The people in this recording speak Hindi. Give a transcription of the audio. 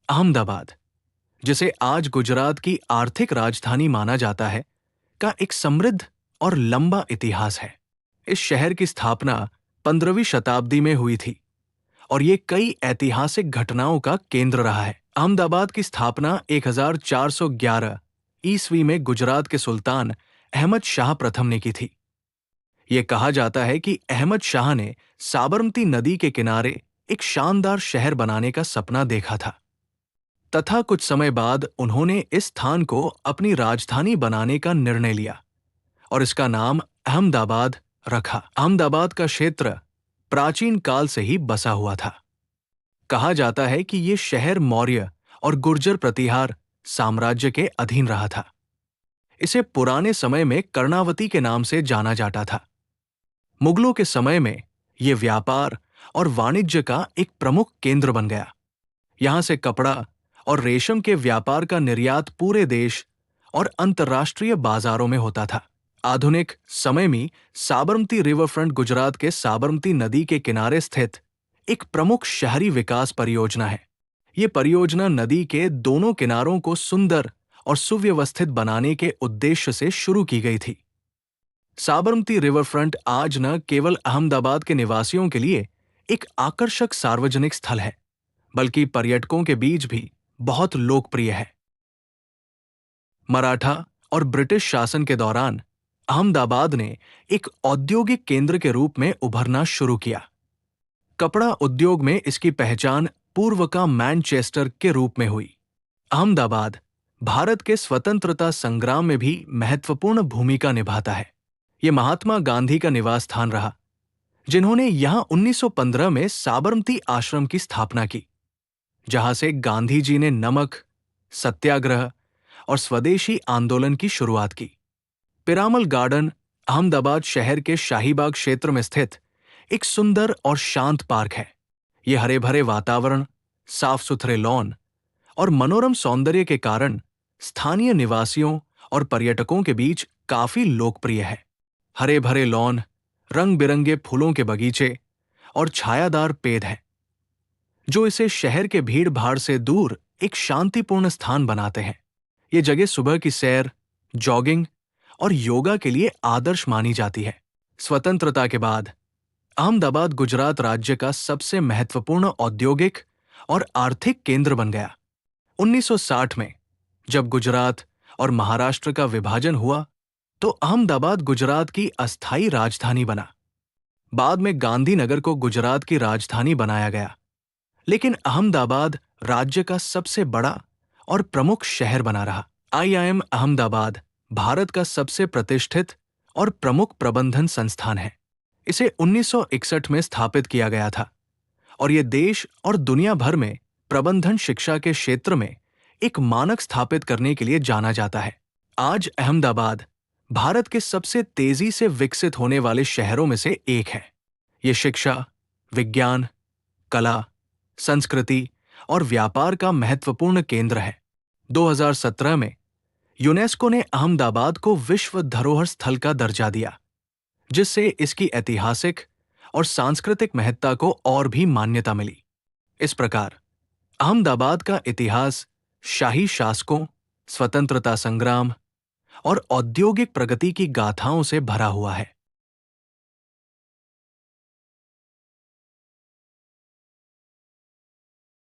अहमदाबाद, जिसे आज गुजरात की आर्थिक राजधानी माना जाता है, का एक समृद्ध और लंबा इतिहास है। इस शहर की स्थापना 15वीं शताब्दी में हुई थी और ये कई ऐतिहासिक घटनाओं का केंद्र रहा है। अहमदाबाद की स्थापना 1411 ईस्वी में गुजरात के सुल्तान अहमद शाह प्रथम ने की थी। ये कहा जाता है कि अहमद शाह ने साबरमती नदी के किनारे एक शानदार शहर बनाने का सपना देखा था तथा कुछ समय बाद उन्होंने इस स्थान को अपनी राजधानी बनाने का निर्णय लिया और इसका नाम अहमदाबाद रखा। अहमदाबाद का क्षेत्र प्राचीन काल से ही बसा हुआ था। कहा जाता है कि ये शहर मौर्य और गुर्जर प्रतिहार साम्राज्य के अधीन रहा था। इसे पुराने समय में कर्णावती के नाम से जाना जाता था। मुगलों के समय में ये व्यापार और वाणिज्य का एक प्रमुख केंद्र बन गया। यहां से कपड़ा और रेशम के व्यापार का निर्यात पूरे देश और अंतर्राष्ट्रीय बाजारों में होता था। आधुनिक समय में साबरमती रिवरफ्रंट गुजरात के साबरमती नदी के किनारे स्थित एक प्रमुख शहरी विकास परियोजना है। ये परियोजना नदी के दोनों किनारों को सुंदर और सुव्यवस्थित बनाने के उद्देश्य से शुरू की गई थी। साबरमती रिवरफ्रंट आज न केवल अहमदाबाद के निवासियों के लिए एक आकर्षक सार्वजनिक स्थल है, बल्कि पर्यटकों के बीच भी बहुत लोकप्रिय है। मराठा और ब्रिटिश शासन के दौरान अहमदाबाद ने एक औद्योगिक केंद्र के रूप में उभरना शुरू किया। कपड़ा उद्योग में इसकी पहचान पूर्व का मैनचेस्टर के रूप में हुई। अहमदाबाद भारत के स्वतंत्रता संग्राम में भी महत्वपूर्ण भूमिका निभाता है। ये महात्मा गांधी का निवास स्थान रहा, जिन्होंने यहां 1915 में साबरमती आश्रम की स्थापना की, जहां से गांधी जी ने नमक सत्याग्रह और स्वदेशी आंदोलन की शुरुआत की। पिरामल गार्डन अहमदाबाद शहर के शाहीबाग क्षेत्र में स्थित एक सुंदर और शांत पार्क है। ये हरे भरे वातावरण, साफ सुथरे लॉन और मनोरम सौंदर्य के कारण स्थानीय निवासियों और पर्यटकों के बीच काफी लोकप्रिय है। हरे भरे लॉन, रंग बिरंगे फूलों के बगीचे और छायादार पेड़ हैं, जो इसे शहर के भीड़ भाड़ से दूर एक शांतिपूर्ण स्थान बनाते हैं। ये जगह सुबह की सैर, जॉगिंग और योगा के लिए आदर्श मानी जाती है। स्वतंत्रता के बाद अहमदाबाद गुजरात राज्य का सबसे महत्वपूर्ण औद्योगिक और आर्थिक केंद्र बन गया। 1960 में जब गुजरात और महाराष्ट्र का विभाजन हुआ, तो अहमदाबाद गुजरात की अस्थायी राजधानी बना। बाद में गांधीनगर को गुजरात की राजधानी बनाया गया, लेकिन अहमदाबाद राज्य का सबसे बड़ा और प्रमुख शहर बना रहा। IIM अहमदाबाद भारत का सबसे प्रतिष्ठित और प्रमुख प्रबंधन संस्थान है। इसे 1961 में स्थापित किया गया था और ये देश और दुनिया भर में प्रबंधन शिक्षा के क्षेत्र में एक मानक स्थापित करने के लिए जाना जाता है। आज अहमदाबाद भारत के सबसे तेजी से विकसित होने वाले शहरों में से एक है। ये शिक्षा, विज्ञान, कला, संस्कृति और व्यापार का महत्वपूर्ण केंद्र है। 2017 में यूनेस्को ने अहमदाबाद को विश्व धरोहर स्थल का दर्जा दिया, जिससे इसकी ऐतिहासिक और सांस्कृतिक महत्ता को और भी मान्यता मिली। इस प्रकार अहमदाबाद का इतिहास शाही शासकों, स्वतंत्रता संग्राम और औद्योगिक प्रगति की गाथाओं से भरा हुआ है।